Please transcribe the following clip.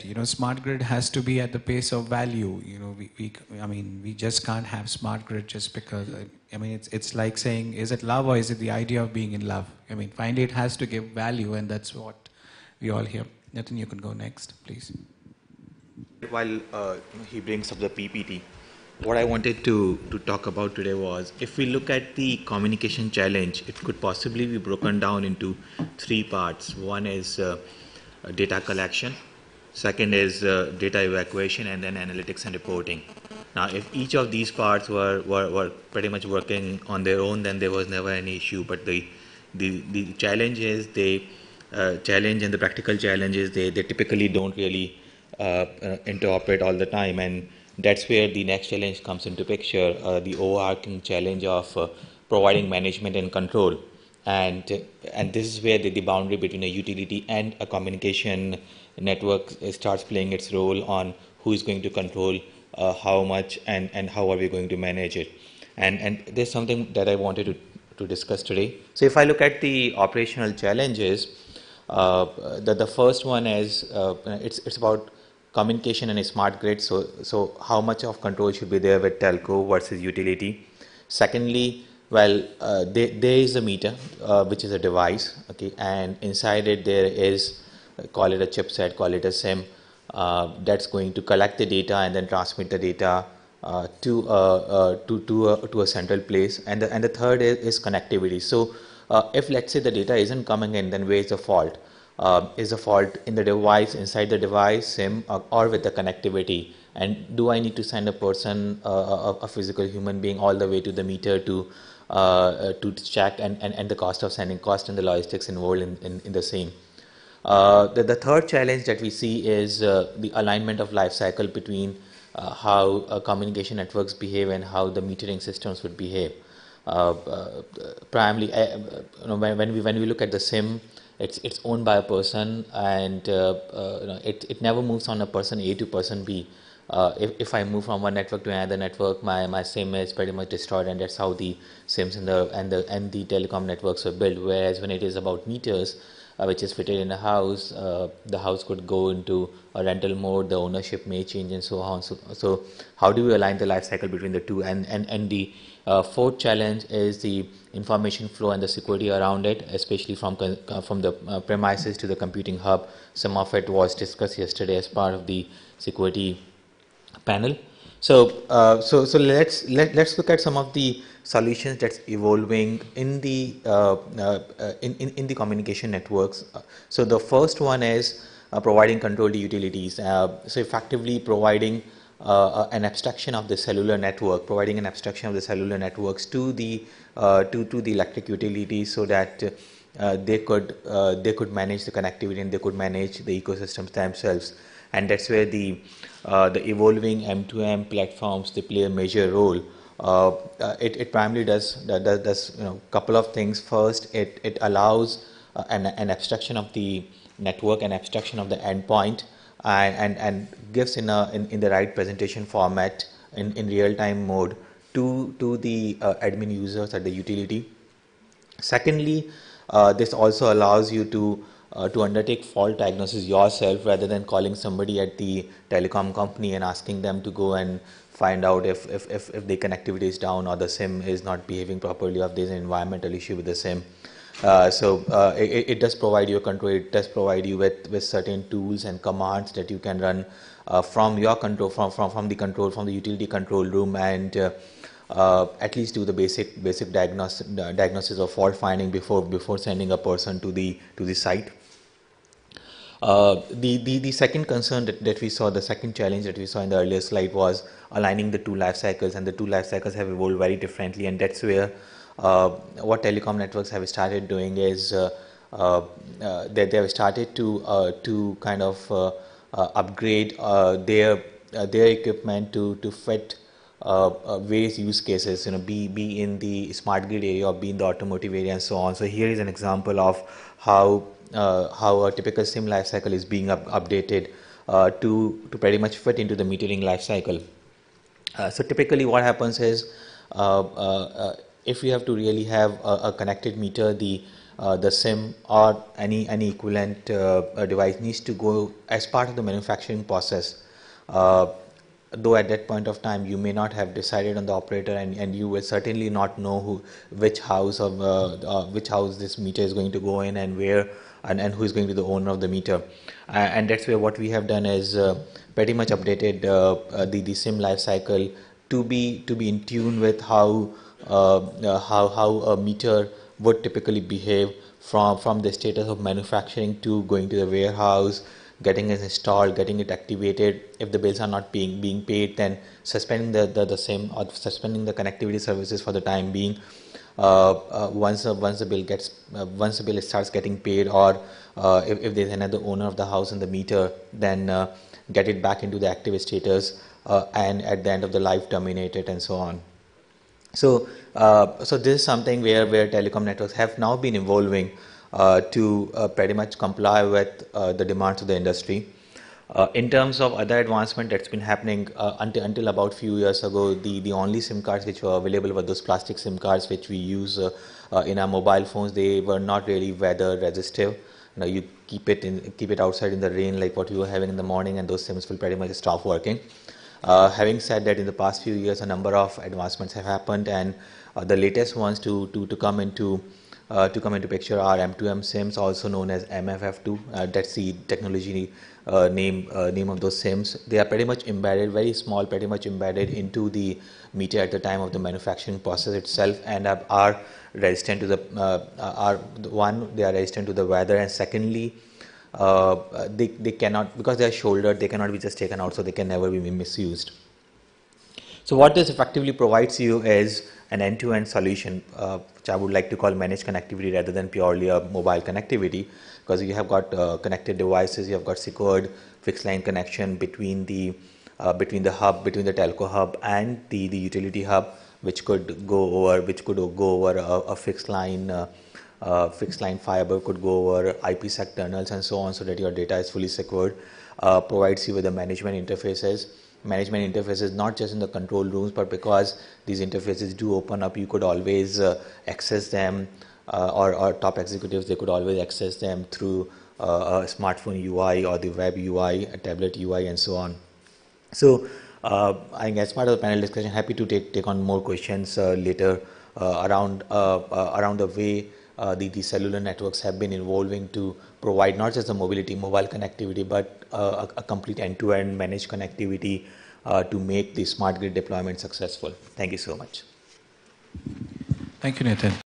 said, smart grid has to be at the pace of value. I mean, we just can't have smart grid just because. I mean, it's like saying, is it love or is it the idea of being in love? I mean, finally, it has to give value, and that's what we all hear. Nitin, you can go next, please. While he brings up the PPT, what I wanted to talk about today was, if we look at the communication challenge, it could possibly be broken down into three parts. One is data collection, second is data evacuation, and then analytics and reporting. Now, if each of these parts were pretty much working on their own, then there was never any issue. But the challenge is challenge and the practical challenge is they typically don't really interoperate all the time, and that's where the next challenge comes into picture, the overarching challenge of providing management and control. And this is where the boundary between a utility and a communication network starts playing its role on who is going to control how much and how are we going to manage it. And there's something that I wanted to discuss today. So if I look at the operational challenges, the first one is it's about communication and a smart grid. So how much of control should be there with telco versus utility? Secondly, well, there is a meter, which is a device, okay, and inside it there is, call it a chipset, call it a SIM, that's going to collect the data and then transmit the data to a central place. And the third is connectivity. So if let's say the data isn't coming in, then where is the fault? Is the fault in the device, inside the device, SIM, or with the connectivity? And do I need to send a person, a physical human being, all the way to the meter to check, and the cost of sending, cost and the logistics involved in the same. The third challenge that we see is the alignment of life cycle between how communication networks behave and how the metering systems would behave. Primarily, when we look at the SIM, it's owned by a person, and it never moves on a person A to person B. If I move from one network to another network, my SIM is pretty much destroyed, and that's how the SIMs and the telecom networks were built. Whereas when it is about meters, which is fitted in a house, the house could go into a rental mode, the ownership may change, and so on. So how do we align the life cycle between the two? And the fourth challenge is the information flow and the security around it, especially from the premises to the computing hub. Some of it was discussed yesterday as part of the security panel. So let's look at some of the solutions that's evolving in the in the communication networks. So the first one is providing control to utilities. So effectively providing an abstraction of the cellular network, providing an abstraction of the cellular networks to the electric utilities, so that they could manage the connectivity and they could manage the ecosystems themselves. And that's where the evolving M2M platforms, they play a major role. It primarily does couple of things. First, it allows an abstraction of the network, an abstraction of the endpoint, and gives in the right presentation format in real time mode to the admin users at the utility. Secondly, this also allows you to undertake fault diagnosis yourself, rather than calling somebody at the telecom company and asking them to go and find out if the connectivity is down, or the SIM is not behaving properly, or if there's an environmental issue with the SIM. It does provide you a control. It does provide you with certain tools and commands that you can run from your control, from the utility control room, and at least do the basic diagnosis of fault finding before sending a person to the site. The second concern that we saw, the second challenge that we saw in the earlier slide, was aligning the two life cycles, and the two life cycles have evolved very differently, and that's where what telecom networks have started doing is that they have started to kind of upgrade their equipment to fit various use cases, be in the smart grid area or be in the automotive area and so on. So here is an example of how a typical SIM life cycle is being updated to pretty much fit into the metering life cycle. So typically what happens is, if you have to really have a connected meter, the the SIM or any equivalent device needs to go as part of the manufacturing process. Though at that point of time you may not have decided on the operator, and you will certainly not know which house this meter is going to go in, and where, and who is going to be the owner of the meter. And that's where what we have done is pretty much updated the SIM life cycle to be in tune with how a meter would typically behave from the status of manufacturing to going to the warehouse, getting it installed, getting it activated. If the bills are not being paid, then suspending the SIM or suspending the connectivity services for the time being. Once the bill starts getting paid, or if there's another owner of the house and the meter, then get it back into the active status, and at the end of the life terminate it, and so on. So this is something where telecom networks have now been evolving to pretty much comply with the demands of the industry. In terms of other advancement that's been happening, until about few years ago, the only SIM cards which were available were those plastic SIM cards which we use in our mobile phones. They were not really weather resistive. You keep it outside in the rain, like what you were having in the morning, and those SIMs will pretty much stop working. Having said that, in the past few years, a number of advancements have happened, and the latest ones to come into picture are M2M SIMs, also known as MFF2. That's the technology name of those SIMs. They are pretty much embedded, very small, pretty much embedded into the meter at the time of the manufacturing process itself, and are resistant to they are resistant to the weather, and secondly, they cannot, because they are shouldered, they cannot be just taken out, so they can never be misused. So what this effectively provides you is an end-to-end solution, which I would like to call managed connectivity rather than purely a mobile connectivity, because you have got connected devices, you have got secured fixed line connection between the telco hub and the utility hub, which could go over a fixed line fiber, could go over IPsec tunnels and so on, so that your data is fully secured. Provides you with the management interfaces. Management interfaces not just in the control rooms, but because these interfaces do open up, you could always access them, or top executives, they could always access them through a smartphone UI or the web UI, a tablet UI, and so on. So I think as part of the panel discussion, happy to take on more questions later around the way the cellular networks have been evolving to provide not just the mobile connectivity, but a complete end-to-end managed connectivity to make the smart grid deployment successful. Thank you so much. Thank you, Nitin.